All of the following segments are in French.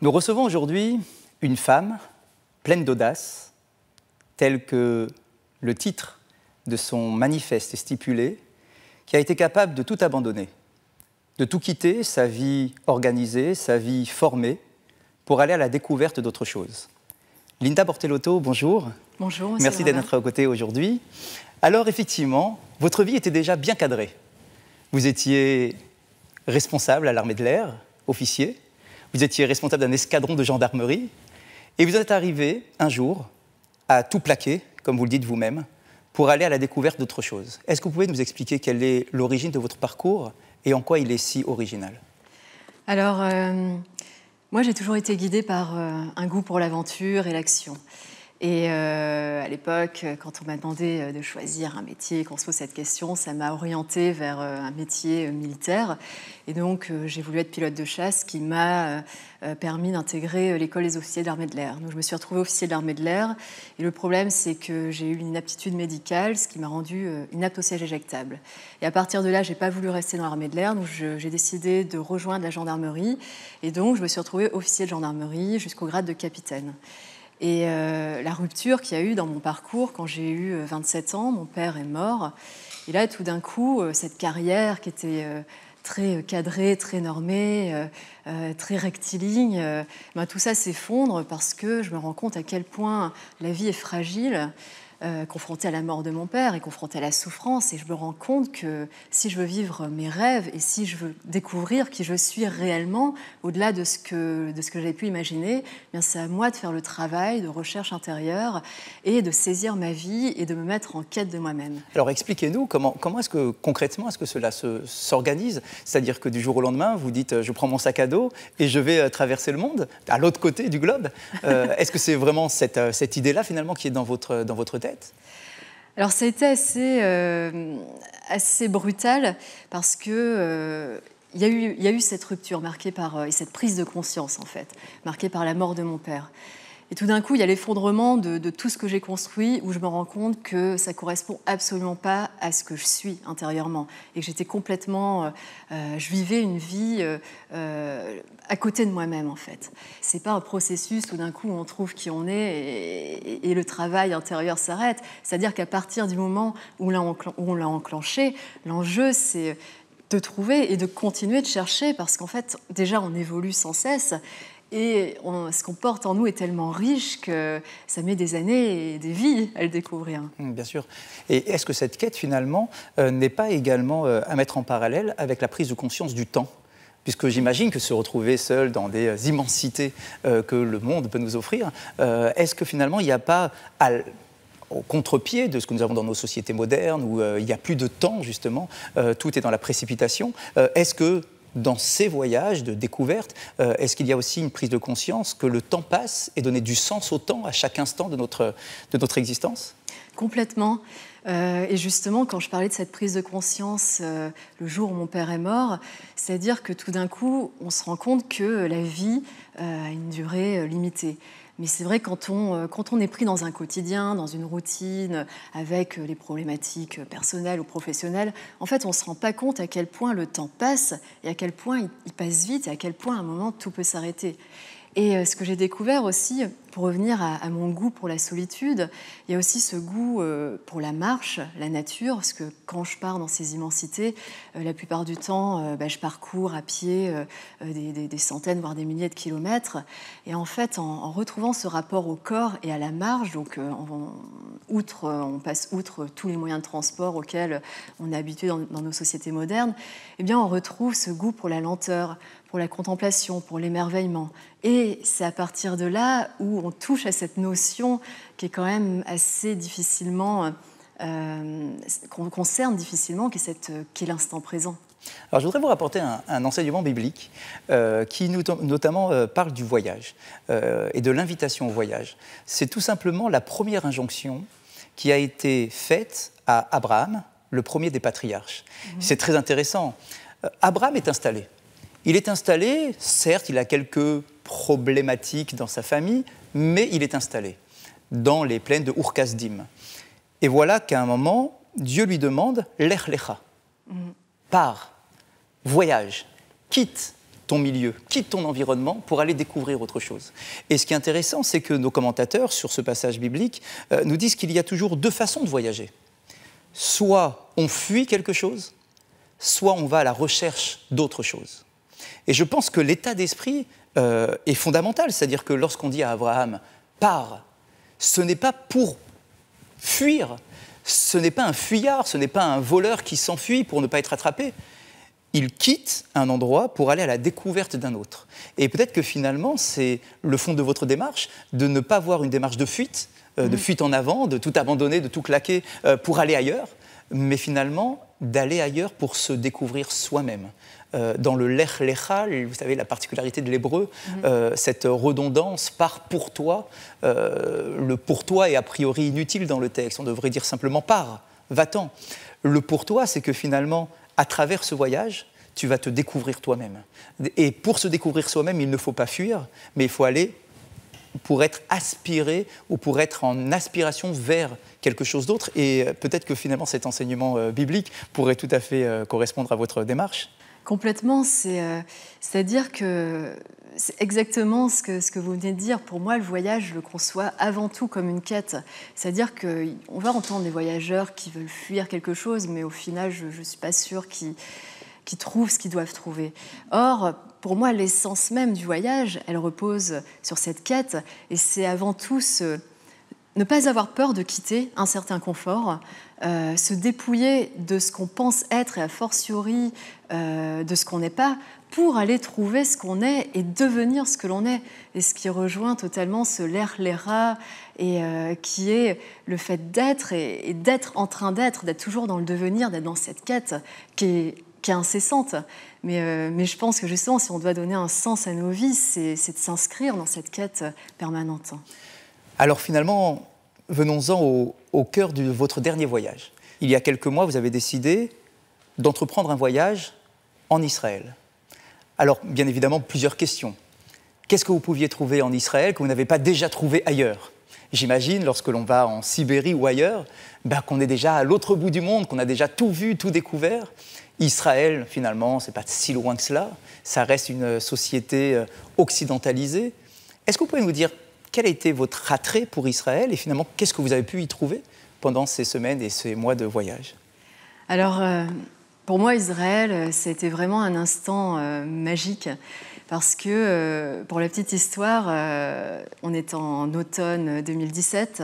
Nous recevons aujourd'hui une femme pleine d'audace, telle que le titre de son manifeste est stipulé, qui a été capable de tout abandonner, de tout quitter, sa vie organisée, sa vie formée, pour aller à la découverte d'autre chose. Linda Bortellotto, bonjour. Bonjour, monsieur. Merci d'être à notre côté aujourd'hui. Alors effectivement, votre vie était déjà bien cadrée. Vous étiez responsable à l'armée de l'air, officier. Vous étiez responsable d'un escadron de gendarmerie. Et vous êtes arrivé un jour à tout plaquer, comme vous le dites vous-même, pour aller à la découverte d'autre chose. Est-ce que vous pouvez nous expliquer quelle est l'origine de votre parcours et en quoi il est si original? Alors, moi j'ai toujours été guidée par un goût pour l'aventure et l'action. Et à l'époque, quand on m'a demandé de choisir un métier, qu'on se pose cette question, ça m'a orientée vers un métier militaire. Et donc, j'ai voulu être pilote de chasse, qui m'a permis d'intégrer l'école des officiers de l'armée de l'air. Donc, je me suis retrouvée officier de l'armée de l'air. Et le problème, c'est que j'ai eu une inaptitude médicale, ce qui m'a rendue inapte au siège éjectable. Et à partir de là, je n'ai pas voulu rester dans l'armée de l'air. Donc, j'ai décidé de rejoindre la gendarmerie. Et donc, je me suis retrouvée officier de gendarmerie jusqu'au grade de capitaine. Et la rupture qu'il y a eu dans mon parcours, quand j'ai eu 27 ans, mon père est mort. Et là, tout d'un coup, cette carrière qui était très cadrée, très normée, très rectiligne, tout ça s'effondre parce que je me rends compte à quel point la vie est fragile, confrontée à la mort de mon père et confrontée à la souffrance. Et je me rends compte que si je veux vivre mes rêves et si je veux découvrir qui je suis réellement, au-delà de ce que j'avais pu imaginer, eh bien c'est à moi de faire le travail de recherche intérieure et de saisir ma vie et de me mettre en quête de moi-même. Alors expliquez-nous comment est-ce que concrètement est-ce que cela s'organise? C'est-à-dire que du jour au lendemain, vous dites je prends mon sac à dos et je vais traverser le monde, à l'autre côté du globe. Est-ce que c'est vraiment cette idée-là finalement qui est dans votre tête? Alors ça a été assez brutal parce que il y a eu cette rupture marquée par et cette prise de conscience en fait, marquée par la mort de mon père. Et tout d'un coup, il y a l'effondrement de tout ce que j'ai construit où je me rends compte que ça ne correspond absolument pas à ce que je suis intérieurement. Et que j'étais complètement... je vivais une vie à côté de moi-même, en fait. Ce n'est pas un processus tout d'un coup où on trouve qui on est et le travail intérieur s'arrête. C'est-à-dire qu'à partir du moment où on l'a enclenché, l'enjeu, c'est de trouver et de continuer de chercher parce qu'en fait, déjà, on évolue sans cesse. Et ce qu'on porte en nous est tellement riche que ça met des années et des vies à le découvrir. Bien sûr. Et est-ce que cette quête, finalement, n'est pas également à mettre en parallèle avec la prise de conscience du temps? Puisque j'imagine que se retrouver seul dans des immensités que le monde peut nous offrir, est-ce que finalement, il n'y a pas, au contre-pied de ce que nous avons dans nos sociétés modernes, où il n'y a plus de temps, justement, tout est dans la précipitation, est-ce que dans ces voyages de découverte, est-ce qu'il y a aussi une prise de conscience que le temps passe et donner du sens au temps à chaque instant de notre existence? Complètement. Et justement, quand je parlais de cette prise de conscience le jour où mon père est mort, c'est-à-dire que tout d'un coup, on se rend compte que la vie a une durée limitée. Mais c'est vrai, quand on est pris dans un quotidien, dans une routine, avec les problématiques personnelles ou professionnelles, en fait, on ne se rend pas compte à quel point le temps passe et à quel point il passe vite et à quel point, à un moment, tout peut s'arrêter. Et ce que j'ai découvert aussi, pour revenir à mon goût pour la solitude, il y a aussi ce goût pour la marche, la nature, parce que quand je pars dans ces immensités, la plupart du temps, je parcours à pied des centaines, voire des milliers de kilomètres. Et en fait, en retrouvant ce rapport au corps et à la marche, donc on passe outre tous les moyens de transport auxquels on est habitué dans nos sociétés modernes, eh bien, on retrouve ce goût pour la lenteur, pour la contemplation, pour l'émerveillement. Et c'est à partir de là où on touche à cette notion qui est quand même assez difficilement, qu'on concerne difficilement, qui est l'instant présent. Alors, je voudrais vous rapporter un enseignement biblique qui notamment parle du voyage et de l'invitation au voyage. C'est tout simplement la première injonction qui a été faite à Abraham, le premier des patriarches. C'est très intéressant. Abraham est installé. Il est installé, certes, il a quelques problématiques dans sa famille, mais il est installé dans les plaines de Ur-Kasdim. Et voilà qu'à un moment, Dieu lui demande « Lech lecha », pars, voyage, quitte ton milieu, quitte ton environnement pour aller découvrir autre chose. Et ce qui est intéressant, c'est que nos commentateurs, sur ce passage biblique, nous disent qu'il y a toujours deux façons de voyager. Soit on fuit quelque chose, soit on va à la recherche d'autre chose. Et je pense que l'état d'esprit est fondamental, c'est-à-dire que lorsqu'on dit à Abraham « pars », ce n'est pas pour fuir, ce n'est pas un fuyard, ce n'est pas un voleur qui s'enfuit pour ne pas être attrapé. Il quitte un endroit pour aller à la découverte d'un autre. Et peut-être que finalement, c'est le fond de votre démarche, de ne pas avoir une démarche de fuite en avant, de tout abandonner, de tout claquer pour aller ailleurs, mais finalement d'aller ailleurs pour se découvrir soi-même. Dans le Lech Lecha, vous savez, la particularité de l'hébreu, cette redondance par pour toi, le pour toi est a priori inutile dans le texte, on devrait dire simplement pars, va-t'en. Le pour toi, c'est que finalement, à travers ce voyage, tu vas te découvrir toi-même. Et pour se découvrir soi-même, il ne faut pas fuir, mais il faut aller pour être aspiré ou pour être en aspiration vers quelque chose d'autre. Et peut-être que finalement, cet enseignement biblique pourrait tout à fait correspondre à votre démarche. Complètement, c'est-à-dire que c'est exactement ce que vous venez de dire. Pour moi, le voyage, je le conçois avant tout comme une quête. C'est-à-dire qu'on va entendre des voyageurs qui veulent fuir quelque chose, mais au final, je ne suis pas sûre qu'ils trouvent ce qu'ils doivent trouver. Or, pour moi, l'essence même du voyage, elle repose sur cette quête, et c'est avant tout ne pas avoir peur de quitter un certain confort, se dépouiller de ce qu'on pense être et a fortiori de ce qu'on n'est pas, pour aller trouver ce qu'on est et devenir ce que l'on est. Et ce qui rejoint totalement ce Lech Lecha, et qui est le fait d'être et d'être en train d'être toujours dans le devenir, d'être dans cette quête qui est incessante. Mais je pense que justement, si on doit donner un sens à nos vies, c'est de s'inscrire dans cette quête permanente. Alors finalement, venons-en au cœur de votre dernier voyage. Il y a quelques mois, vous avez décidé d'entreprendre un voyage en Israël. Alors, bien évidemment, plusieurs questions. Qu'est-ce que vous pouviez trouver en Israël que vous n'avez pas déjà trouvé ailleurs ? J'imagine, lorsque l'on va en Sibérie ou ailleurs, qu'on est déjà à l'autre bout du monde, qu'on a déjà tout vu, tout découvert. Israël, finalement, ce n'est pas si loin que cela. Ça reste une société occidentalisée. Est-ce que vous pouvez nous dire quel a été votre attrait pour Israël et finalement, qu'est-ce que vous avez pu y trouver pendant ces semaines et ces mois de voyage ? Alors, pour moi, Israël, c'était vraiment un instant magique parce que, pour la petite histoire, on est en automne 2017.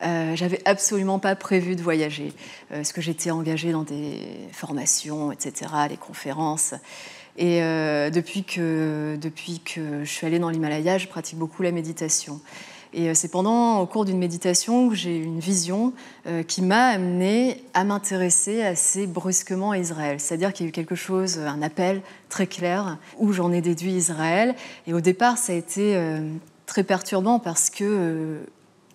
J'avais absolument pas prévu de voyager parce que j'étais engagée dans des formations, etc., des conférences. Et depuis que je suis allée dans l'Himalaya, je pratique beaucoup la méditation. Et c'est au cours d'une méditation que j'ai eu une vision qui m'a amenée à m'intéresser assez brusquement à Israël. C'est-à-dire qu'il y a eu quelque chose, un appel très clair, où j'en ai déduit Israël. Et au départ, ça a été très perturbant parce que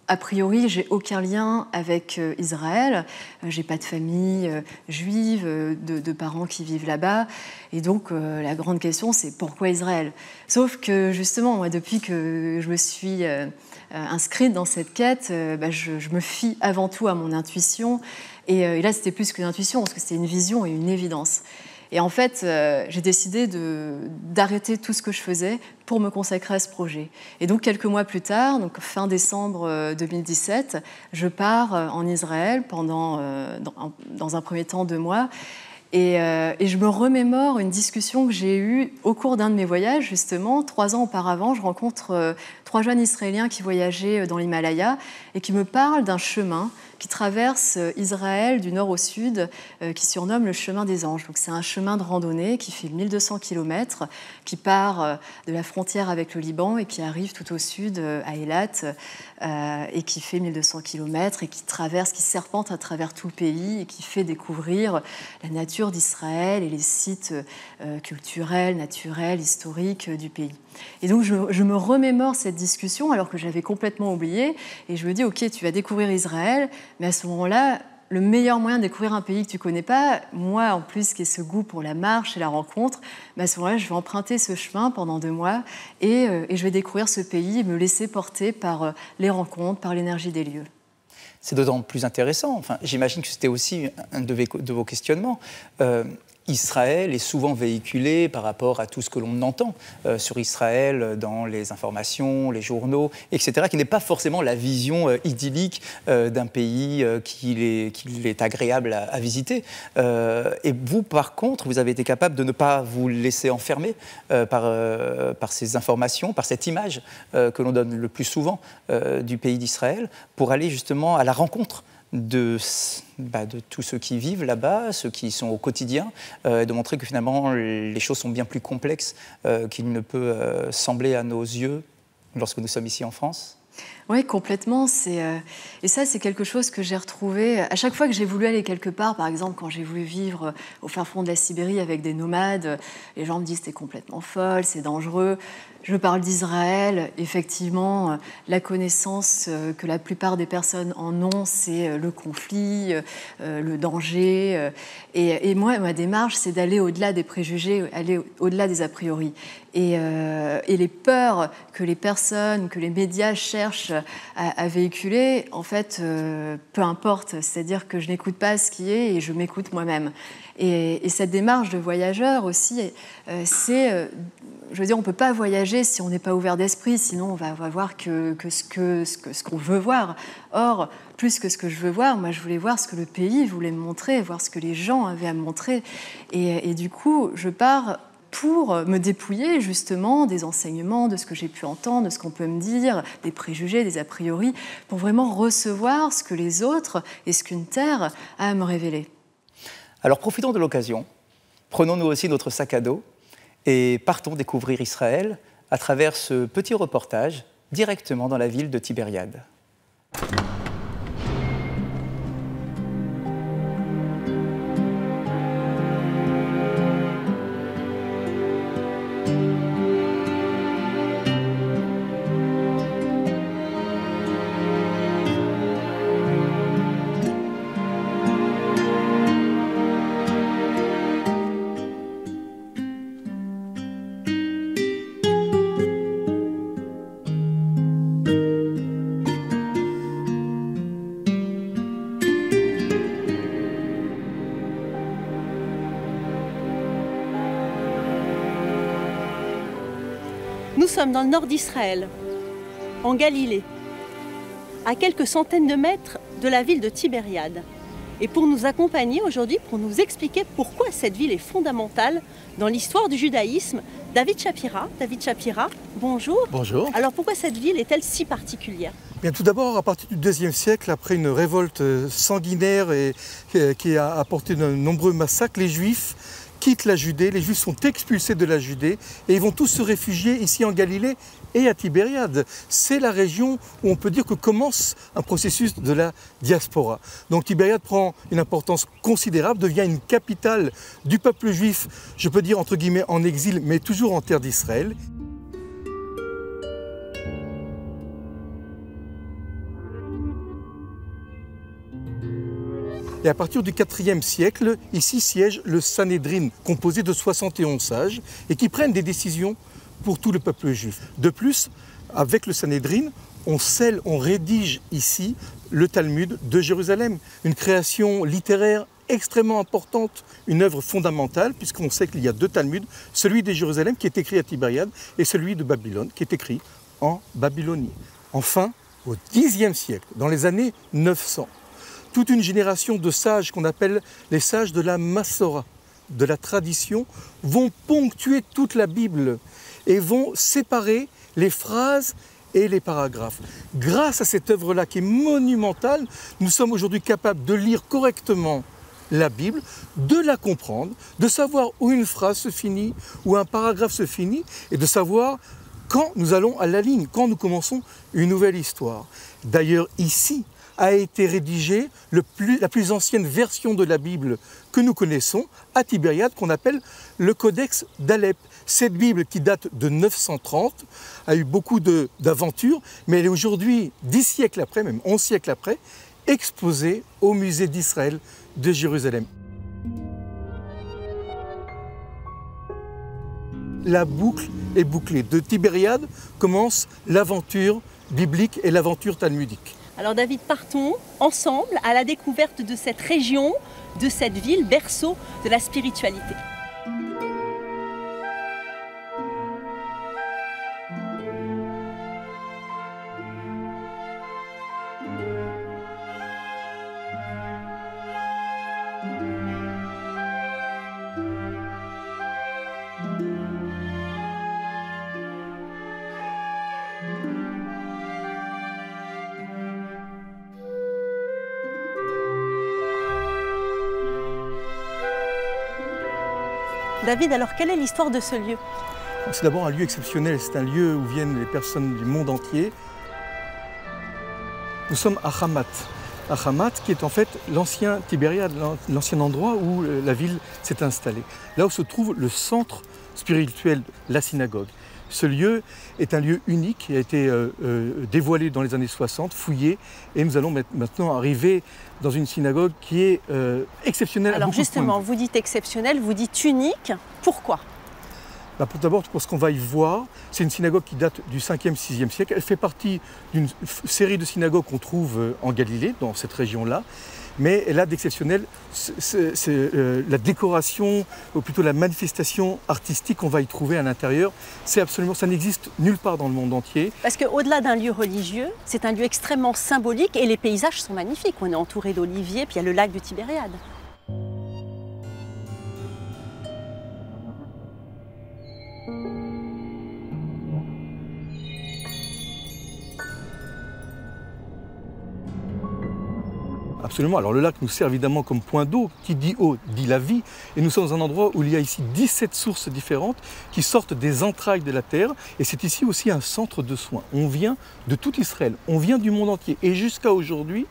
a priori, j'ai aucun lien avec Israël. J'ai pas de famille juive, de parents qui vivent là-bas. Et donc, la grande question, c'est pourquoi Israël ? Sauf que, justement, moi, depuis que je me suis inscrite dans cette quête, je me fie avant tout à mon intuition. Et là, c'était plus qu'une intuition, parce que c'était une vision et une évidence. Et en fait, j'ai décidé d'arrêter tout ce que je faisais pour me consacrer à ce projet. Et donc, quelques mois plus tard, donc fin décembre 2017, je pars en Israël pendant, dans un premier temps, 2 mois. Et je me remémore une discussion que j'ai eue au cours d'un de mes voyages, justement. 3 ans auparavant, je rencontre 3 jeunes Israéliens qui voyageaient dans l'Himalaya et qui me parlent d'un chemin qui traverse Israël du nord au sud, qui surnomme le chemin des anges. Donc, c'est un chemin de randonnée qui fait 1200 km, qui part de la frontière avec le Liban et qui arrive tout au sud, à Eilat, et qui fait 1200 km et qui serpente à travers tout le pays et qui fait découvrir la nature d'Israël et les sites culturels, naturels, historiques du pays. Et donc, je me remémore cette discussion alors que j'avais complètement oublié et je me dis, ok, tu vas découvrir Israël, mais à ce moment-là, le meilleur moyen de découvrir un pays que tu ne connais pas, moi en plus qui ai ce goût pour la marche et la rencontre, à ce moment-là, je vais emprunter ce chemin pendant 2 mois et je vais découvrir ce pays et me laisser porter par les rencontres, par l'énergie des lieux. C'est d'autant plus intéressant. Enfin, j'imagine que c'était aussi un de vos questionnements. Israël est souvent véhiculé par rapport à tout ce que l'on entend sur Israël dans les informations, les journaux, etc., qui n'est pas forcément la vision idyllique d'un pays qu'il est agréable à visiter. Et vous, par contre, vous avez été capable de ne pas vous laisser enfermer par ces informations, par cette image que l'on donne le plus souvent du pays d'Israël, pour aller justement à la rencontre de tous ceux qui vivent là-bas, ceux qui sont au quotidien, de montrer que finalement les choses sont bien plus complexes qu'il ne peut sembler à nos yeux lorsque nous sommes ici en France. Oui, complètement. Et ça, c'est quelque chose que j'ai retrouvé à chaque fois que j'ai voulu aller quelque part. Par exemple, quand j'ai voulu vivre au fin fond de la Sibérie avec des nomades, les gens me disent « t'es complètement folle, c'est dangereux ». Je parle d'Israël. Effectivement, la connaissance que la plupart des personnes en ont, c'est le conflit, le danger. Et moi, ma démarche, c'est d'aller au-delà des préjugés, aller au-delà des a priori. Et les peurs que les personnes, que les médias cherchent à véhiculer, en fait, peu importe. C'est-à-dire que je n'écoute pas ce qui est et je m'écoute moi-même. Et cette démarche de voyageur aussi, c'est... Je veux dire, on ne peut pas voyager si on n'est pas ouvert d'esprit, sinon on va voir que ce qu'on veut voir. Or, plus que ce que je veux voir, moi je voulais voir ce que le pays voulait me montrer, voir ce que les gens avaient à me montrer. Et du coup, je pars pour me dépouiller justement des enseignements, de ce que j'ai pu entendre, de ce qu'on peut me dire, des préjugés, des a priori, pour vraiment recevoir ce que les autres et ce qu'une terre a à me révéler. Alors profitons de l'occasion, prenons nous aussi notre sac à dos et partons découvrir Israël à travers ce petit reportage directement dans la ville de Tibériade. Nous sommes dans le nord d'Israël, en Galilée, à quelques centaines de mètres de la ville de Tibériade. Et pour nous accompagner aujourd'hui, pour nous expliquer pourquoi cette ville est fondamentale dans l'histoire du judaïsme, David Shapira. David Shapira, bonjour. Bonjour. Alors pourquoi cette ville est-elle si particulière ? Bien, tout d'abord, à partir du IIe siècle, après une révolte sanguinaire et qui a apporté de nombreux massacres, les Juifs quittent la Judée, les Juifs sont expulsés de la Judée et ils vont tous se réfugier ici en Galilée et à Tibériade. C'est la région où on peut dire que commence un processus de la diaspora. Donc Tibériade prend une importance considérable, devient une capitale du peuple juif, je peux dire entre guillemets en exil, mais toujours en terre d'Israël. Et à partir du IVe siècle, ici siège le Sanhédrin, composé de 71 sages, et qui prennent des décisions pour tout le peuple juif. De plus, avec le Sanhédrin, on scelle, on rédige ici le Talmud de Jérusalem, une création littéraire extrêmement importante, une œuvre fondamentale, puisqu'on sait qu'il y a deux Talmuds, celui de Jérusalem qui est écrit à Tibériade et celui de Babylone qui est écrit en Babylonie. Enfin, au Xe siècle, dans les années 900, toute une génération de sages qu'on appelle les sages de la Massora, de la tradition, vont ponctuer toute la Bible et vont séparer les phrases et les paragraphes. Grâce à cette œuvre-là qui est monumentale, nous sommes aujourd'hui capables de lire correctement la Bible, de la comprendre, de savoir où une phrase se finit, où un paragraphe se finit, et de savoir quand nous allons à la ligne, quand nous commençons une nouvelle histoire. D'ailleurs, ici, a été rédigée la plus ancienne version de la Bible que nous connaissons, à Tibériade, qu'on appelle le Codex d'Alep. Cette Bible, qui date de 930, a eu beaucoup d'aventures, mais elle est aujourd'hui, 10 siècles après, même 11 siècles après, exposée au musée d'Israël de Jérusalem. La boucle est bouclée. De Tibériade commence l'aventure biblique et l'aventure talmudique. Alors David, partons ensemble à la découverte de cette région de cette ville, berceau de la spiritualité. David, alors quelle est l'histoire de ce lieu? C'est d'abord un lieu exceptionnel, c'est un lieu où viennent les personnes du monde entier. Nous sommes à Hamat. À Hamat, qui est en fait l'ancien Tibériade, l'ancien endroit où la ville s'est installée. Là où se trouve le centre spirituel, la synagogue. Ce lieu est un lieu unique qui a été dévoilé dans les années 60, fouillé, et nous allons maintenant arriver dans une synagogue qui est exceptionnelle. Alors justement, vous dites exceptionnelle, vous dites unique, pourquoi? D'abord, pour ce qu'on va y voir, c'est une synagogue qui date du 5e, 6e siècle. Elle fait partie d'une série de synagogues qu'on trouve en Galilée, dans cette région-là. Mais elle a d'exceptionnel, la décoration, ou plutôt la manifestation artistique qu'on va y trouver à l'intérieur. C'est absolument, ça n'existe nulle part dans le monde entier. Parce qu'au-delà d'un lieu religieux, c'est un lieu extrêmement symbolique et les paysages sont magnifiques. On est entouré d'oliviers, puis il y a le lac du Tibériade. Absolument. Alors le lac nous sert évidemment comme point d'eau. Qui dit eau dit la vie. Et nous sommes dans un endroit où il y a ici 17 sources différentes qui sortent des entrailles de la terre. Et c'est ici aussi un centre de soins. On vient de tout Israël, on vient du monde entier. Et jusqu'à aujourd'hui,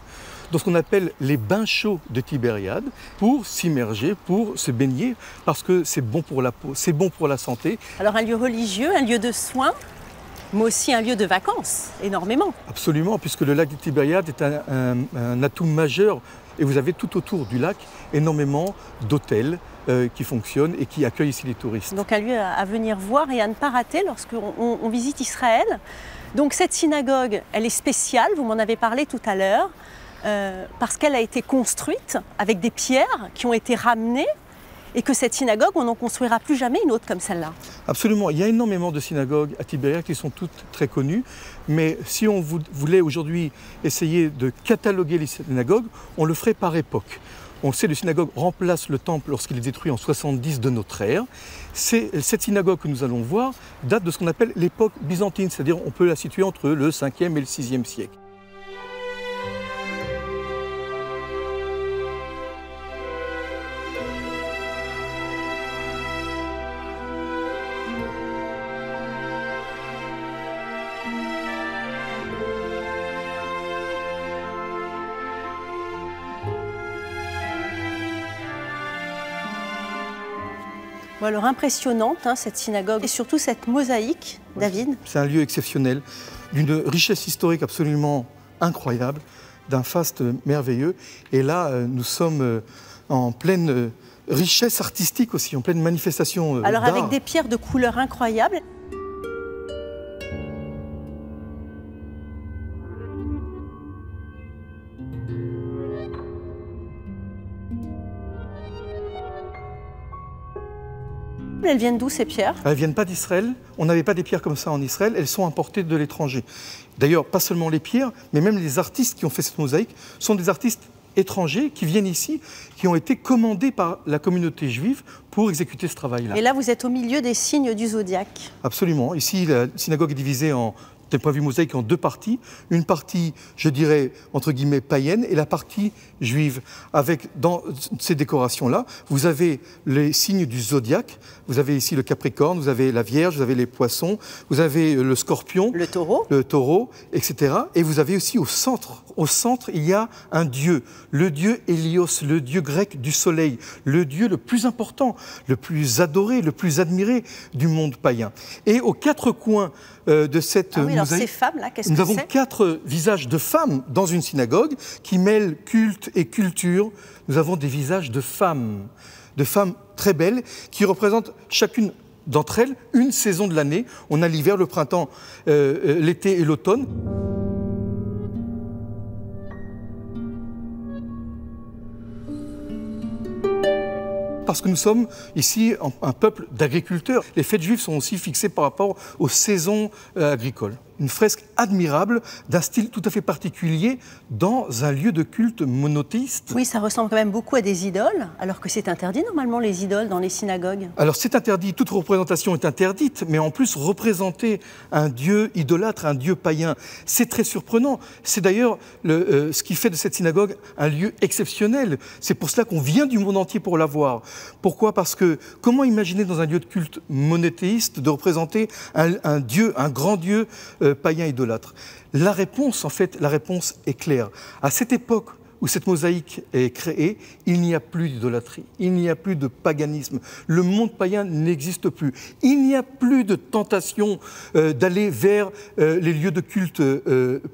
dans ce qu'on appelle les bains chauds de Tibériade, pour s'immerger, pour se baigner, parce que c'est bon pour la peau, c'est bon pour la santé. Alors un lieu religieux, un lieu de soins, mais aussi un lieu de vacances, énormément. Absolument, puisque le lac de Tibériade est un atout majeur. Et vous avez tout autour du lac énormément d'hôtels qui fonctionnent et qui accueillent ici les touristes. Donc un lieu à venir voir et à ne pas rater lorsqu'on visite Israël. Donc cette synagogue, elle est spéciale, vous m'en avez parlé tout à l'heure, parce qu'elle a été construite avec des pierres qui ont été ramenées, et que cette synagogue, on n'en construira plus jamais une autre comme celle-là. Absolument. Il y a énormément de synagogues à Tibériade qui sont toutes très connues. Mais si on voulait aujourd'hui essayer de cataloguer les synagogues, on le ferait par époque. On sait que le synagogue remplace le temple lorsqu'il est détruit en 70 de notre ère. Cette synagogue que nous allons voir date de ce qu'on appelle l'époque byzantine, c'est-à-dire on peut la situer entre le 5e et le 6e siècle. Alors impressionnante, hein, cette synagogue, et surtout cette mosaïque, David. C'est un lieu exceptionnel, d'une richesse historique absolument incroyable, d'un faste merveilleux. Et là, nous sommes en pleine richesse artistique aussi, en pleine manifestation d'art. Alors avec des pierres de couleur incroyable. Elles viennent d'où ces pierres? Elles ne viennent pas d'Israël. On n'avait pas des pierres comme ça en Israël. Elles sont importées de l'étranger. D'ailleurs, pas seulement les pierres, mais même les artistes qui ont fait cette mosaïque sont des artistes étrangers qui viennent ici, qui ont été commandés par la communauté juive pour exécuter ce travail-là. Et là, vous êtes au milieu des signes du zodiaque. Absolument. Ici, la synagogue est divisée d'un point de vue mosaïque en deux parties. Une partie, je dirais, entre guillemets, païenne, et la partie juive. Avec, dans ces décorations-là, vous avez les signes du zodiaque. Vous avez ici le Capricorne, vous avez la Vierge, vous avez les Poissons, vous avez le Scorpion, le Taureau, etc. Et vous avez aussi au centre, il y a un dieu, le dieu Hélios, le dieu grec du soleil, le dieu le plus important, le plus adoré, le plus admiré du monde païen. Et aux quatre coins de cette mosaïque, alors ces femmes-là, qu'est-ce que nous avons 4 visages de femmes dans une synagogue qui mêlent culte et culture. Nous avons des visages de femmes très belles qui représentent chacune d'entre elles une saison de l'année. On a l'hiver, le printemps, l'été et l'automne. parce que nous sommes ici un peuple d'agriculteurs. Les fêtes juives sont aussi fixées par rapport aux saisons agricoles. Une fresque admirable, d'un style tout à fait particulier, dans un lieu de culte monothéiste. Oui, ça ressemble quand même beaucoup à des idoles, alors que c'est interdit normalement les idoles dans les synagogues. Alors c'est interdit, toute représentation est interdite, mais en plus représenter un dieu idolâtre, un dieu païen, c'est très surprenant. C'est d'ailleurs ce qui fait de cette synagogue un lieu exceptionnel. C'est pour cela qu'on vient du monde entier pour la voir. Pourquoi? Parce que comment imaginer dans un lieu de culte monothéiste de représenter un dieu, un grand dieu païen idolâtre? La réponse, en fait, la réponse est claire. À cette époque où cette mosaïque est créée, il n'y a plus d'idolâtrie, il n'y a plus de paganisme. Le monde païen n'existe plus. Il n'y a plus de tentation d'aller vers les lieux de culte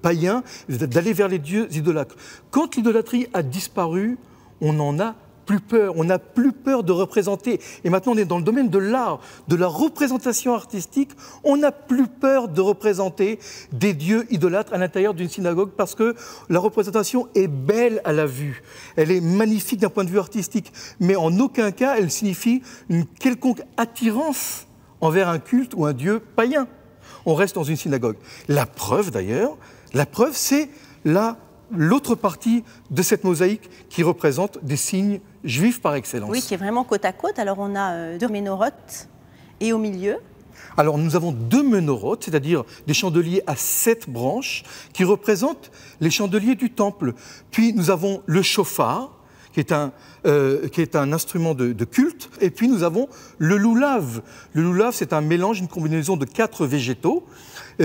païens, d'aller vers les dieux idolâtres. Quand l'idolâtrie a disparu, on n'en a plus peur, on n'a plus peur de représenter. Et maintenant, on est dans le domaine de l'art, de la représentation artistique. On n'a plus peur de représenter des dieux idolâtres à l'intérieur d'une synagogue parce que la représentation est belle à la vue. Elle est magnifique d'un point de vue artistique, mais en aucun cas, elle signifie une quelconque attirance envers un culte ou un dieu païen. On reste dans une synagogue. La preuve, d'ailleurs, c'est l'autre partie de cette mosaïque qui représente des signes juifs par excellence. Oui, qui est vraiment côte à côte. Alors on a deux ménorotes et au milieu. Alors nous avons deux ménorotes, c'est-à-dire des chandeliers à 7 branches qui représentent les chandeliers du temple. Puis nous avons le shofar, qui est un instrument de culte. Et puis nous avons le loulav. Le loulav, c'est un mélange, une combinaison de 4 végétaux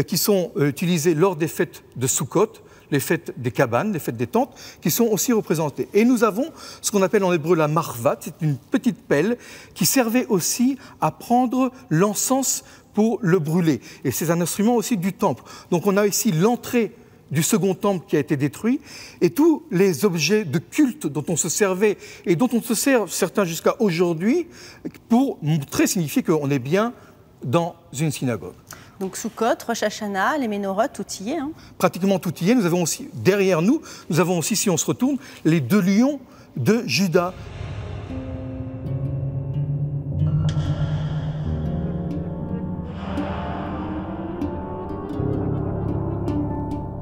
qui sont utilisés lors des fêtes de Sukkot, les fêtes des cabanes, les fêtes des tentes, qui sont aussi représentées. Et nous avons ce qu'on appelle en hébreu la marvat, c'est une petite pelle qui servait aussi à prendre l'encens pour le brûler. Et c'est un instrument aussi du temple. Donc on a ici l'entrée du second temple qui a été détruit, et tous les objets de culte dont on se servait et dont on se sert, certains jusqu'à aujourd'hui, pour montrer, signifier qu'on est bien dans une synagogue. Donc Sukkot, Rosh Hashanah, les ménorotes, tout y est. Pratiquement tout y est. Nous avons aussi, derrière nous, nous avons aussi, si on se retourne, les 2 lions de Juda.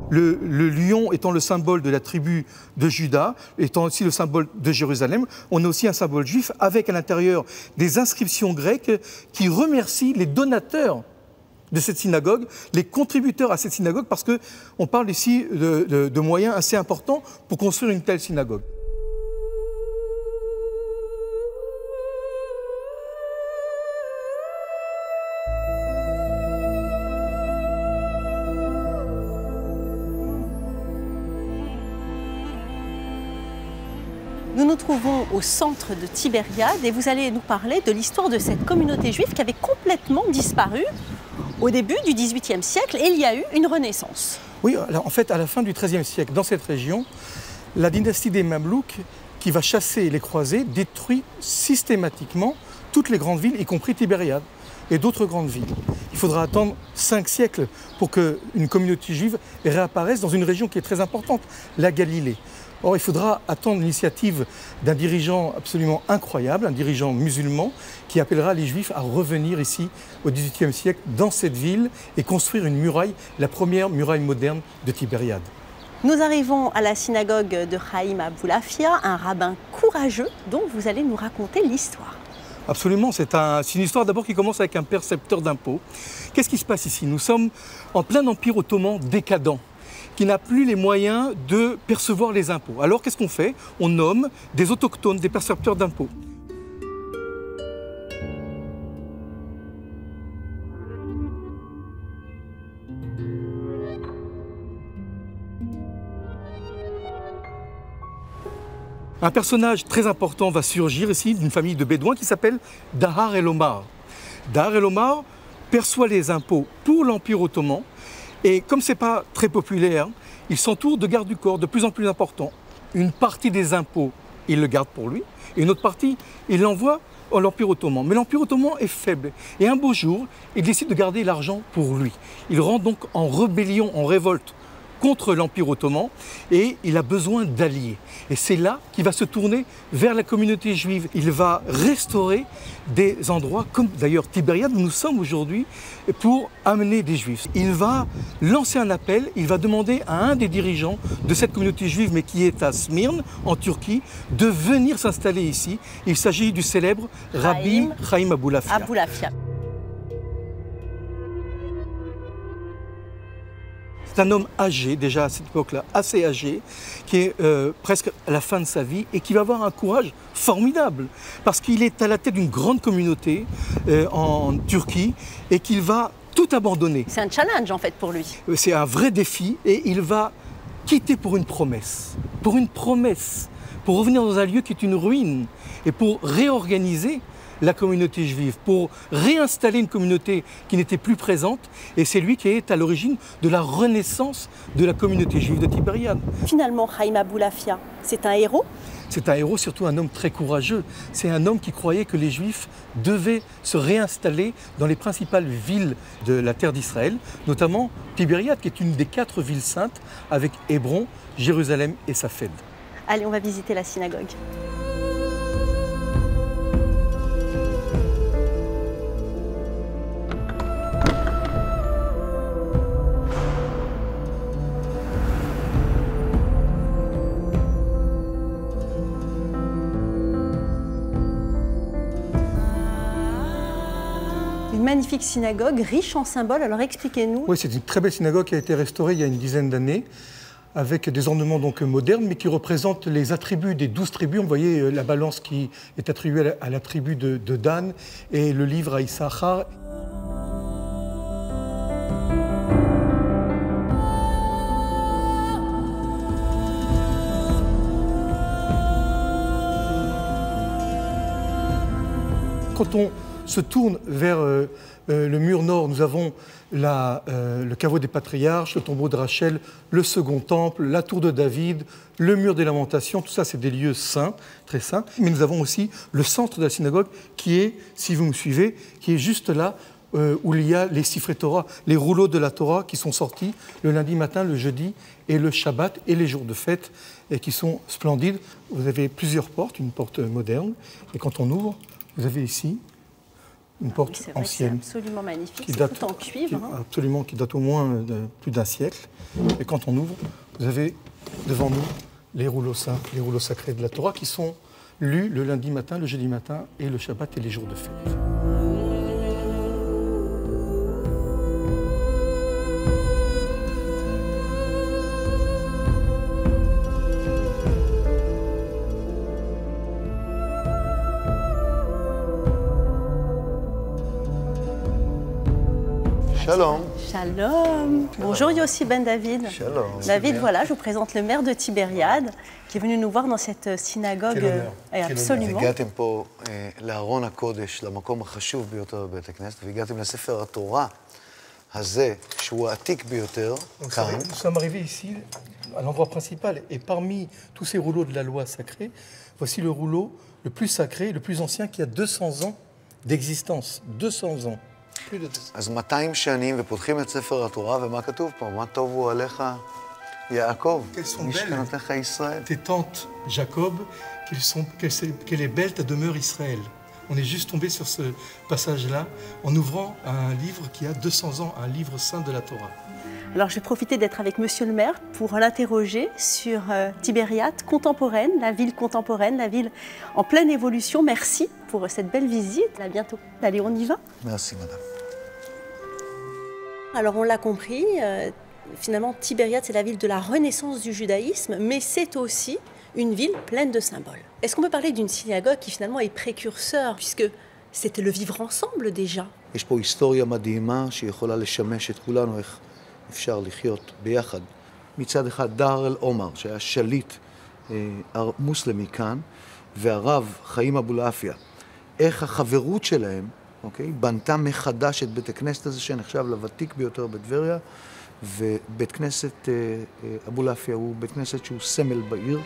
Le lion étant le symbole de la tribu de Juda, étant aussi le symbole de Jérusalem, on a aussi un symbole juif avec à l'intérieur des inscriptions grecques qui remercient les donateurs de cette synagogue, les contributeurs à cette synagogue, parce qu'on parle ici de moyens assez importants pour construire une telle synagogue. Nous nous trouvons au centre de Tibériade et vous allez nous parler de l'histoire de cette communauté juive qui avait complètement disparu au début du XVIIIe siècle, et il y a eu une renaissance. Oui, alors, en fait, à la fin du XIIIe siècle, dans cette région, la dynastie des Mamelouks, qui va chasser les croisés, détruit systématiquement toutes les grandes villes, y compris Tibériade et d'autres grandes villes. Il faudra attendre 5 siècles pour qu'une communauté juive réapparaisse dans une région qui est très importante, la Galilée. Or, il faudra attendre l'initiative d'un dirigeant absolument incroyable, un dirigeant musulman, qui appellera les Juifs à revenir ici au XVIIIe siècle, dans cette ville, et construire une muraille, la première muraille moderne de Tibériade. Nous arrivons à la synagogue de Chaim Aboulafia, un rabbin courageux dont vous allez nous raconter l'histoire. Absolument, c'est une histoire d'abord qui commence avec un percepteur d'impôts. Qu'est-ce qui se passe ici? Nous sommes en plein empire ottoman décadent, qui n'a plus les moyens de percevoir les impôts. Alors qu'est-ce qu'on fait? On nomme des autochtones, des percepteurs d'impôts. Un personnage très important va surgir ici d'une famille de bédouins qui s'appelle Dahar el-Omar. Dahar el-Omar perçoit les impôts pour l'Empire ottoman. Et comme ce n'est pas très populaire, il s'entoure de gardes du corps de plus en plus importants. Une partie des impôts, il le garde pour lui, et une autre partie, il l'envoie à l'Empire ottoman. Mais l'Empire ottoman est faible. Et un beau jour, il décide de garder l'argent pour lui. Il rentre donc en rébellion, en révolte contre l'Empire ottoman et il a besoin d'alliés. Et c'est là qu'il va se tourner vers la communauté juive. Il va restaurer des endroits comme d'ailleurs Tibériade où nous sommes aujourd'hui pour amener des juifs. Il va lancer un appel, il va demander à un des dirigeants de cette communauté juive mais qui est à Smyrne en Turquie de venir s'installer ici. Il s'agit du célèbre Rabbi Chaim Aboulafia. C'est un homme âgé, déjà à cette époque-là, assez âgé, qui est presque à la fin de sa vie et qui va avoir un courage formidable parce qu'il est à la tête d'une grande communauté en Turquie et qu'il va tout abandonner. C'est un challenge en fait pour lui. C'est un vrai défi et il va quitter pour une promesse, pour revenir dans un lieu qui est une ruine et pour réorganiser la communauté juive, pour réinstaller une communauté qui n'était plus présente. Et c'est lui qui est à l'origine de la renaissance de la communauté juive de Tibériade. Finalement, Chaim Aboulafia, c'est un héros. C'est un héros, surtout un homme très courageux. C'est un homme qui croyait que les Juifs devaient se réinstaller dans les principales villes de la terre d'Israël, notamment Tibériade, qui est une des 4 villes saintes, avec Hébron, Jérusalem et Safed. Allez, on va visiter la synagogue. Une magnifique synagogue, riche en symboles. Alors expliquez-nous. Oui, c'est une très belle synagogue qui a été restaurée il y a une dizaine d'années, avec des ornements donc modernes, mais qui représentent les attributs des 12 tribus. Vous voyez la balance qui est attribuée à la tribu de Dan et le livre à Issachar. Quand on se tourne vers le mur nord, nous avons le caveau des patriarches, le tombeau de Rachel, le second temple, la tour de David, le mur des lamentations. Tout ça, c'est des lieux saints, très saints. Mais nous avons aussi le centre de la synagogue qui est, si vous me suivez, qui est juste là où il y a les sifrei Torah, les rouleaux de la Torah qui sont sortis le lundi matin, le jeudi et le Shabbat et les jours de fête et qui sont splendides. Vous avez plusieurs portes, une porte moderne et quand on ouvre, vous avez ici une porte ancienne. C'est absolument magnifique, qui c'est date, tout en cuivre. Absolument, qui date au moins de plus d'un siècle. Et quand on ouvre, vous avez devant nous les rouleaux saints, les rouleaux sacrés de la Torah qui sont lus le lundi matin, le jeudi matin et le Shabbat et les jours de fête. Shalom. Shalom. Bonjour Yossi Ben David. Shalom. David, voilà, je vous présente le maire de Tibériade qui est venu nous voir dans cette synagogue. Absolument. הגעתם פה לארון הקודש, למקום החשוב ביותר בבית הכנסת, והגעתם לספר התורה הזה, שהוא העתיק ביותר, כאן. Nous sommes arrivés ici, à l'endroit principal, et parmi tous ces rouleaux de la loi sacrée, voici le rouleau le plus sacré, le plus ancien, qui a 200 ans d'existence. 200 ans. אז 200 שנים, ופותחים את ספר התורה, ומה כתוב פה? מה טובו עליך יעקב, משכנותיך ישראל. Tes tantes, Jacob, qu'elle est belle ta demeure Israël. On est juste tombé sur ce passage-là en ouvrant un livre qui a 200 ans, un livre saint de la Torah. Alors je vais profiter d'être avec monsieur le maire pour l'interroger sur Tibériade contemporaine, la ville en pleine évolution. Merci pour cette belle visite. À bientôt. Allez, on y va. Merci, madame. Alors on l'a compris, finalement Tibériade c'est la ville de la renaissance du judaïsme, mais c'est aussi une ville pleine de symboles. Est-ce qu'on peut parler d'une synagogue qui finalement est précurseur, puisque c'était le vivre ensemble déjà? יש פה היסטוריה מדהימה שיכולה לשמש את כולנו איך אפשר לחיות ביחד. מצד אחד דאר אל עומר, שהיה שליט מוסלמי כאן, והרב חיים אבולעפיה. איך החברות שלהם, בנתה מחדש את בית הכנסת הזה שנחשב לוותיק ביותר בטבריה, ובית כנסת אבולעפיה הוא בית כנסת שהוא סמל בעיר.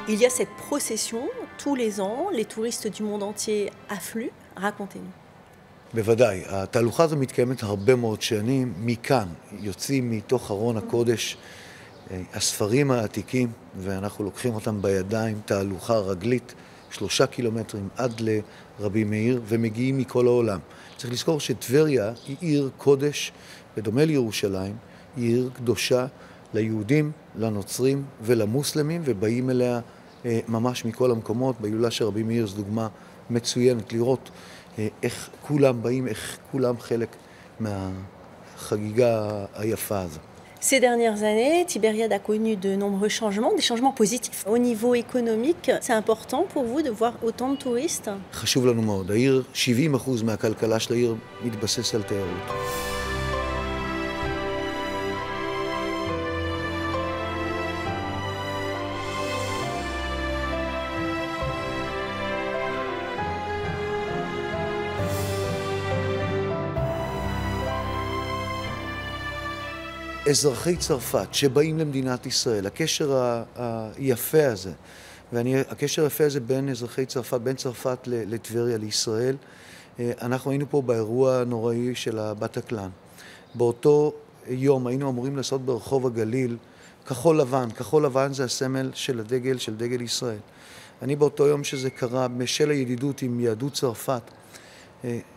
Il y a cette procession tous les ans, les touristes du monde entier affluent. Racontez-nous. בוודאי, התהלוכה הזו מתקיימת הרבה מאוד שנים. מכאן יוצאים מתוך ארון הקודש הספרים העתיקים, ואנחנו לוקחים אותם בידיים, תהלוכה רגלית, 3 קילומטרים עד לרבי מאיר, ומגיעים מכל העולם. צריך לזכור שטבריה היא עיר קודש, בדומה לירושלים, היא עיר קדושה ליהודים, לנוצרים ולמוסלמים, ובאים אליה ממש מכל המקומות. בהילולה של רבי מאיר זו דוגמה מצוינת לראות איך כולם באים, איך כולם חלק מהחגיגה היפה הזו. Ces dernières années, Tibériade a connu de nombreux changements, des changements positifs. Au niveau économique, c'est important pour vous de voir autant de touristes? חשוב לנו מאוד. העיר, 70% מהכלכלה של העיר מתבסס על תיירות. אזרחי צרפת שבאים למדינת ישראל, הקשר היפה הזה, והקשר היפה הזה בין אזרחי צרפת, בין צרפת לטבריה, לישראל, אנחנו היינו פה באירוע הנוראי של הבטקלן. באותו יום היינו אמורים לעשות ברחוב הגליל כחול לבן. כחול לבן זה הסמל של הדגל, של דגל ישראל. אני באותו יום שזה קרה, בשל הידידות עם יהדות צרפת,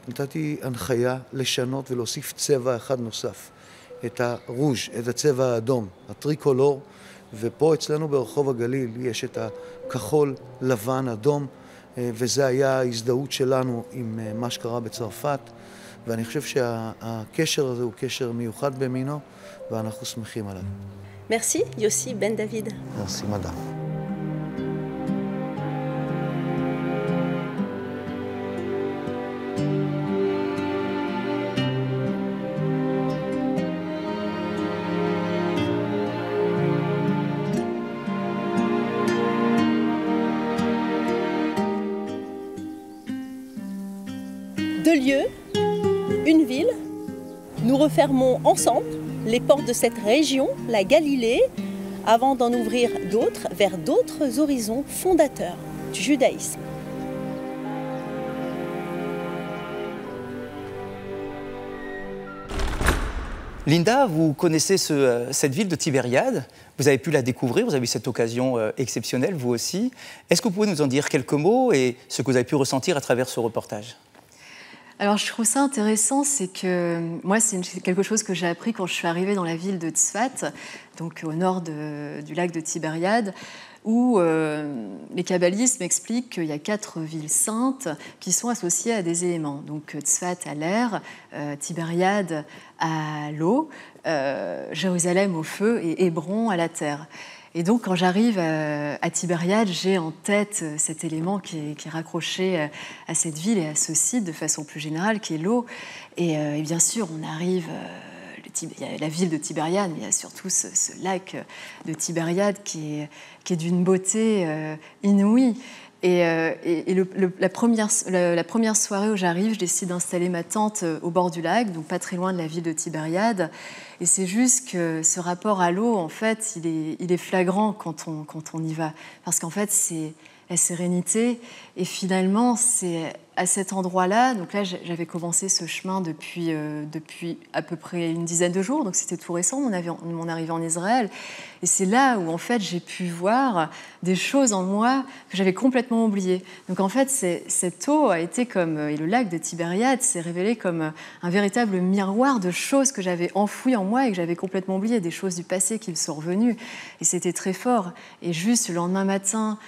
נתתי הנחיה לשנות ולהוסיף צבע אחד נוסף. את הרוז', את הצבע האדום, הטריקולור, ופה אצלנו ברחוב הגליל יש את הכחול, לבן, אדום, וזה היה ההזדהות שלנו עם מה שקרה בצרפת, ואני חושב שהקשר הזה הוא קשר מיוחד במינו, ואנחנו שמחים עליו. Merci, Yossi Ben David. Merci, madame. Deux lieux, une ville. Nous refermons ensemble les portes de cette région, la Galilée, avant d'en ouvrir d'autres vers d'autres horizons fondateurs du judaïsme. Linda, vous connaissez cette ville de Tibériade, vous avez pu la découvrir, vous avez eu cette occasion exceptionnelle, vous aussi. Est-ce que vous pouvez nous en dire quelques mots et ce que vous avez pu ressentir à travers ce reportage ? Alors, je trouve ça intéressant, c'est que moi, c'est quelque chose que j'ai appris quand je suis arrivée dans la ville de Tzfat, donc au nord du lac de Tibériade, où les kabbalistes m'expliquent qu'il y a 4 villes saintes qui sont associées à des éléments. Donc, Tzfat à l'air, Tibériade à l'eau, Jérusalem au feu et Hébron à la terre. Et donc, quand j'arrive à Tibériade, j'ai en tête cet élément qui est raccroché à cette ville et à ce site de façon plus générale, qui est l'eau. Et bien sûr, on arrive, il y a la ville de Tibériade, mais il y a surtout ce lac de Tibériade qui est d'une beauté inouïe. Et la première soirée où j'arrive, je décide d'installer ma tente au bord du lac, donc pas très loin de la ville de Tibériade. Et c'est juste que ce rapport à l'eau, en fait, il est flagrant quand on y va. Parce qu'en fait, c'est la sérénité. Et finalement, c'est à cet endroit-là, donc là, j'avais commencé ce chemin depuis à peu près une dizaine de jours, donc c'était tout récent, mon arrivée en Israël. Et c'est là où, en fait, j'ai pu voir des choses en moi que j'avais complètement oubliées. Donc, en fait, cette eau a été comme... Et le lac de Tibériade s'est révélé comme un véritable miroir de choses que j'avais enfouies en moi et que j'avais complètement oubliées, des choses du passé qui me sont revenues. Et c'était très fort. Et juste le lendemain matin,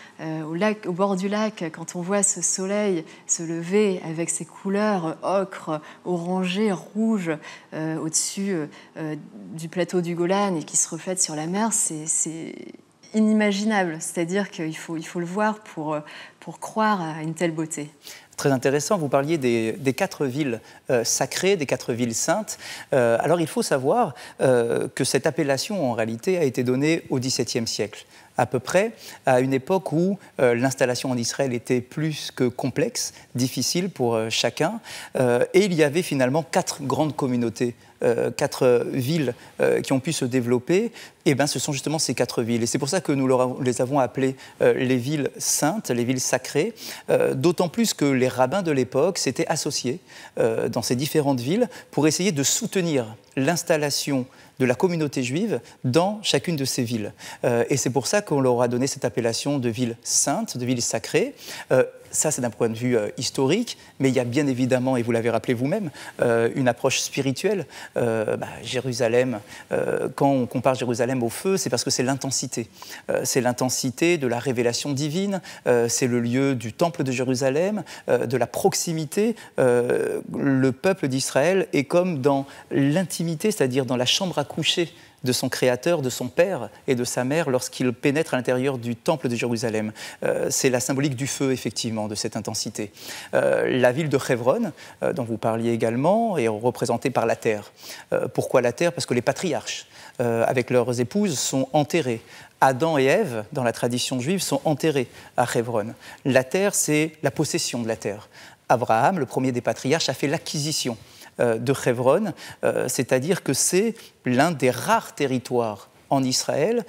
au bord du lac, quand on voit ce soleil se lever avec ses couleurs ocre, orangé, rouge, au-dessus du plateau du Golan et qui se reflète sur la mer, c'est inimaginable. C'est-à-dire qu'il faut le voir pour croire à une telle beauté. Très intéressant, vous parliez des 4 villes sacrées, des 4 villes saintes. Alors il faut savoir que cette appellation, en réalité, a été donnée au XVIIe siècle, à peu près à une époque où l'installation en Israël était plus que complexe, difficile pour chacun, et il y avait finalement 4 grandes communautés, 4 villes qui ont pu se développer Eh bien, ce sont justement ces 4 villes. Et c'est pour ça que nous les avons appelées les villes saintes, les villes sacrées, d'autant plus que les rabbins de l'époque s'étaient associés dans ces différentes villes pour essayer de soutenir l'installation de la communauté juive dans chacune de ces villes. Et c'est pour ça qu'on leur a donné cette appellation de ville sainte, de ville sacrée. Ça, c'est d'un point de vue historique, mais il y a bien évidemment, et vous l'avez rappelé vous-même, une approche spirituelle. Jérusalem, quand on compare Jérusalem au feu, c'est parce que c'est l'intensité. C'est l'intensité de la révélation divine, c'est le lieu du temple de Jérusalem, de la proximité. Le peuple d'Israël est comme dans l'intimité, c'est-à-dire dans la chambre à coucher de son créateur, de son père et de sa mère lorsqu'il pénètre à l'intérieur du temple de Jérusalem. C'est la symbolique du feu, effectivement, de cette intensité. La ville de Hebron, dont vous parliez également, est représentée par la terre. Pourquoi la terre ? Parce que les patriarches, avec leurs épouses, sont enterrés. Adam et Ève, dans la tradition juive, sont enterrés à Hebron. La terre, c'est la possession de la terre. Abraham, le premier des patriarches, a fait l'acquisition de Hebron, c'est-à-dire que c'est l'un des rares territoires en Israël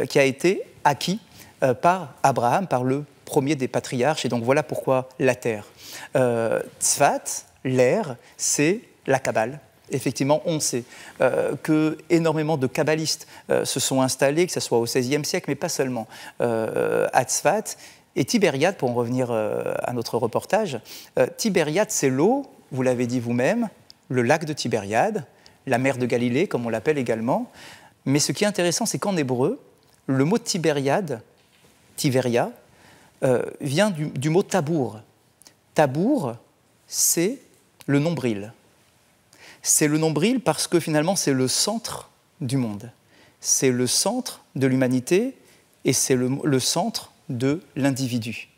qui a été acquis par Abraham, par le premier des patriarches, et donc voilà pourquoi la terre. Tzfat, l'air, c'est la Kabbale. Effectivement, on sait que énormément de kabbalistes se sont installés, que ce soit au XVIe siècle, mais pas seulement, à Tzfat. Et Tibériade, pour en revenir à notre reportage, Tibériade, c'est l'eau, vous l'avez dit vous-même, le lac de Tibériade, la mer de Galilée, comme on l'appelle également. Mais ce qui est intéressant, c'est qu'en hébreu, le mot Tibériade, Tiberia, vient du mot tabour. Tabour, c'est le nombril. C'est le nombril parce que finalement, c'est le centre du monde. C'est le centre de l'humanité et c'est le centre de l'individu.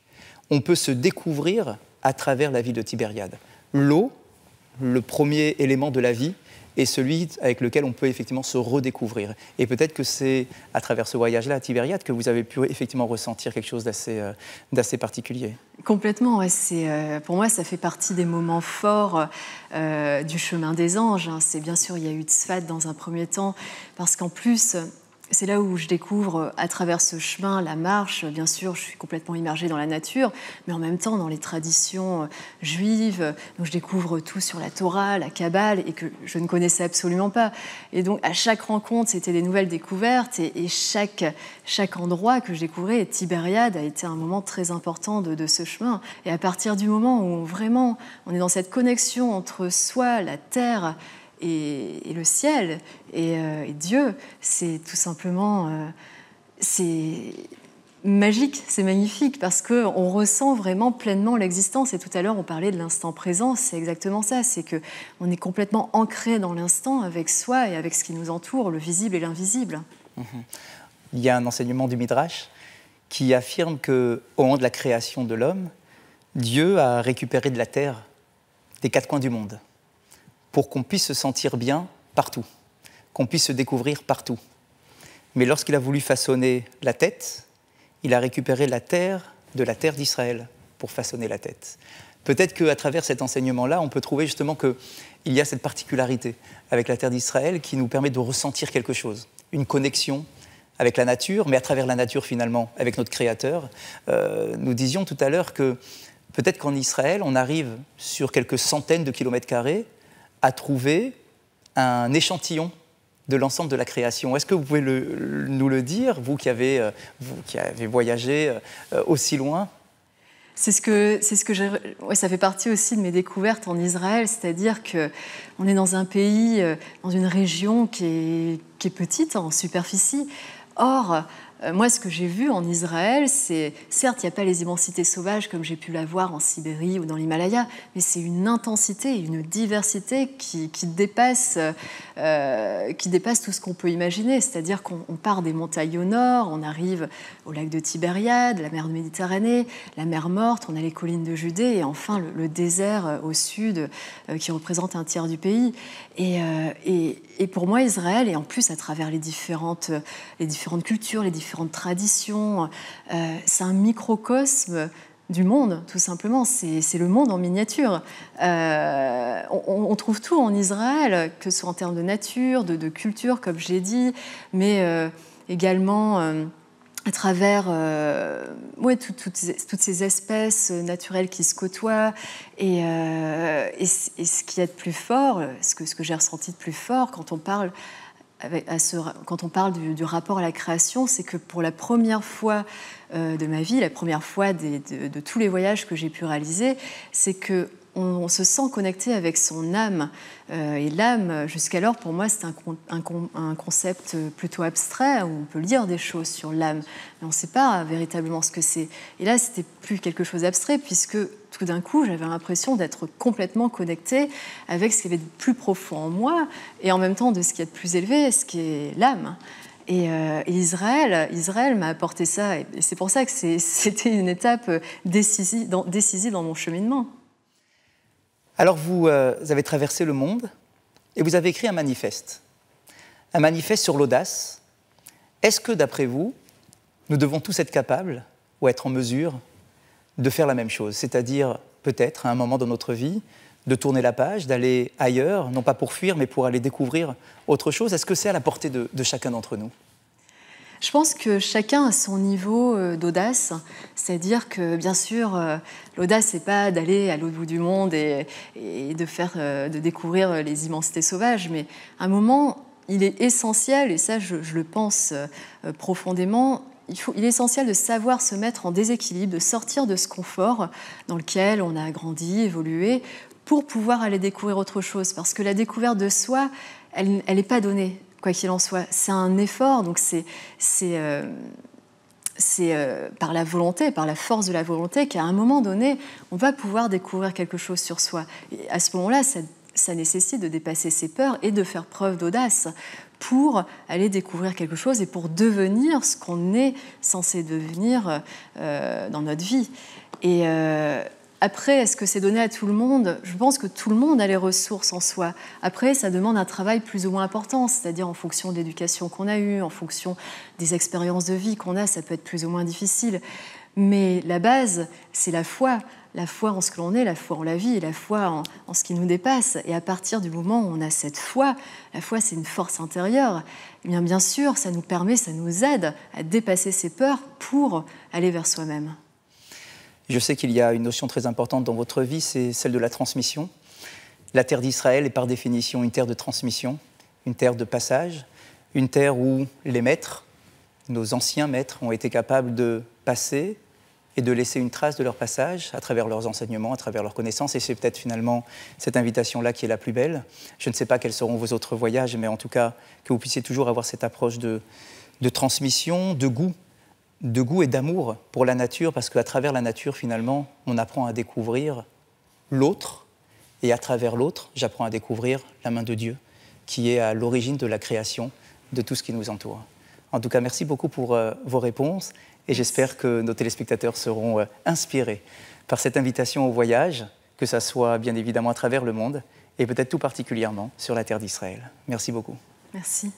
On peut se découvrir à travers la vie de Tibériade. L'eau, le premier élément de la vie, est celui avec lequel on peut effectivement se redécouvrir. Et peut-être que c'est à travers ce voyage-là à Tibériade que vous avez pu effectivement ressentir quelque chose d'assez particulier. Complètement, ouais, pour moi ça fait partie des moments forts du chemin des anges. C'est bien sûr, il y a eu Tzfat dans un premier temps, parce qu'en plus, c'est là où je découvre, à travers ce chemin, la marche. Bien sûr, je suis complètement immergée dans la nature, mais en même temps dans les traditions juives. Donc, je découvre tout sur la Torah, la Kabbale, et que je ne connaissais absolument pas. Et donc, à chaque rencontre, c'était des nouvelles découvertes, et chaque endroit que je découvrais, et Tibériade a été un moment très important de ce chemin. Et à partir du moment où vraiment on est dans cette connexion entre soi, la terre, et le ciel et Dieu, c'est tout simplement c'est magique, c'est magnifique, parce qu'on ressent vraiment pleinement l'existence. Et tout à l'heure, on parlait de l'instant présent, c'est exactement ça, c'est qu'on est complètement ancré dans l'instant avec soi et avec ce qui nous entoure, le visible et l'invisible. Il y a un enseignement du Midrash qui affirme qu'au moment de la création de l'homme, Dieu a récupéré de la terre des 4 coins du monde, pour qu'on puisse se sentir bien partout, qu'on puisse se découvrir partout. Mais lorsqu'il a voulu façonner la tête, il a récupéré la terre de la terre d'Israël pour façonner la tête. Peut-être qu'à travers cet enseignement-là, on peut trouver justement qu'il y a cette particularité avec la terre d'Israël qui nous permet de ressentir quelque chose, une connexion avec la nature, mais à travers la nature finalement, avec notre Créateur. Nous disions tout à l'heure que peut-être qu'en Israël, on arrive sur quelques centaines de kilomètres carrés à trouver un échantillon de l'ensemble de la création. Est-ce que vous pouvez nous le dire, vous qui avez voyagé aussi loin ? Ça fait partie aussi de mes découvertes en Israël, c'est-à-dire qu'on est dans un pays, dans une région qui est petite en superficie. Or, moi, ce que j'ai vu en Israël, c'est, certes, il n'y a pas les immensités sauvages comme j'ai pu la voir en Sibérie ou dans l'Himalaya, mais c'est une intensité, une diversité qui dépasse tout ce qu'on peut imaginer. C'est-à-dire qu'on part des montagnes au nord, on arrive au lac de Tibériade, la mer de Méditerranée, la mer Morte, on a les collines de Judée et enfin le désert au sud qui représente un tiers du pays. Et pour moi, Israël, et en plus à travers les différentes cultures, les différentes traditions, c'est un microcosme du monde, tout simplement. C'est le monde en miniature. On trouve tout en Israël, que ce soit en termes de nature, de culture, comme j'ai dit, mais également à travers toutes ces espèces naturelles qui se côtoient. Et ce qu'il y a de plus fort, ce que j'ai ressenti de plus fort quand on parle du rapport à la création, c'est que pour la première fois de ma vie, la première fois de tous les voyages que j'ai pu réaliser, c'est qu'on se sent connecté avec son âme. Et l'âme, jusqu'alors, pour moi, c'est un concept plutôt abstrait, où on peut lire des choses sur l'âme, mais on ne sait pas véritablement ce que c'est. Et là, c'était plus quelque chose d'abstrait, puisque tout d'un coup, j'avais l'impression d'être complètement connectée avec ce qu'il y avait de plus profond en moi, et en même temps de ce qu'il y a de plus élevé, ce qui est l'âme. Et Israël m'a apporté ça, et c'est pour ça que c'était une étape décisive dans mon cheminement. Alors vous avez traversé le monde et vous avez écrit un manifeste sur l'audace. Est-ce que, d'après vous, nous devons tous être capables ou être en mesure de faire la même chose, c'est-à-dire peut-être à un moment dans notre vie de tourner la page, d'aller ailleurs, non pas pour fuir, mais pour aller découvrir autre chose? Est-ce que c'est à la portée de chacun d'entre nous? Je pense que chacun a son niveau d'audace, c'est-à-dire que, bien sûr, l'audace, c'est pas d'aller à l'autre bout du monde et de découvrir les immensités sauvages, mais à un moment, il est essentiel, et ça, je le pense profondément, il est essentiel de savoir se mettre en déséquilibre, de sortir de ce confort dans lequel on a grandi, évolué, pour pouvoir aller découvrir autre chose. Parce que la découverte de soi, elle n'est pas donnée, quoi qu'il en soit. C'est un effort, donc c'est par la volonté, par la force de la volonté, qu'à un moment donné, on va pouvoir découvrir quelque chose sur soi. Et à ce moment-là, ça nécessite de dépasser ses peurs et de faire preuve d'audace pour aller découvrir quelque chose et pour devenir ce qu'on est censé devenir dans notre vie. Et après, est-ce que c'est donné à tout le monde? Je pense que tout le monde a les ressources en soi. Après, ça demande un travail plus ou moins important, c'est-à-dire en fonction de l'éducation qu'on a eue, en fonction des expériences de vie qu'on a, ça peut être plus ou moins difficile. Mais la base, c'est la foi en ce que l'on est, la foi en la vie, et la foi en ce qui nous dépasse. Et à partir du moment où on a cette foi, la foi, c'est une force intérieure, eh bien sûr, ça nous permet, ça nous aide à dépasser ses peurs pour aller vers soi-même. Je sais qu'il y a une notion très importante dans votre vie, c'est celle de la transmission. La terre d'Israël est par définition une terre de transmission, une terre de passage, une terre où les maîtres, nos anciens maîtres, ont été capables de passer et de laisser une trace de leur passage à travers leurs enseignements, à travers leurs connaissances. Et c'est peut-être finalement cette invitation-là qui est la plus belle. Je ne sais pas quels seront vos autres voyages, mais en tout cas, que vous puissiez toujours avoir cette approche de transmission, de goût et d'amour pour la nature, parce qu'à travers la nature, finalement, on apprend à découvrir l'autre, et à travers l'autre, j'apprends à découvrir la main de Dieu, qui est à l'origine de la création, de tout ce qui nous entoure. En tout cas, merci beaucoup pour vos réponses, et j'espère que nos téléspectateurs seront inspirés par cette invitation au voyage, que ça soit bien évidemment à travers le monde, et peut-être tout particulièrement sur la terre d'Israël. Merci beaucoup. Merci.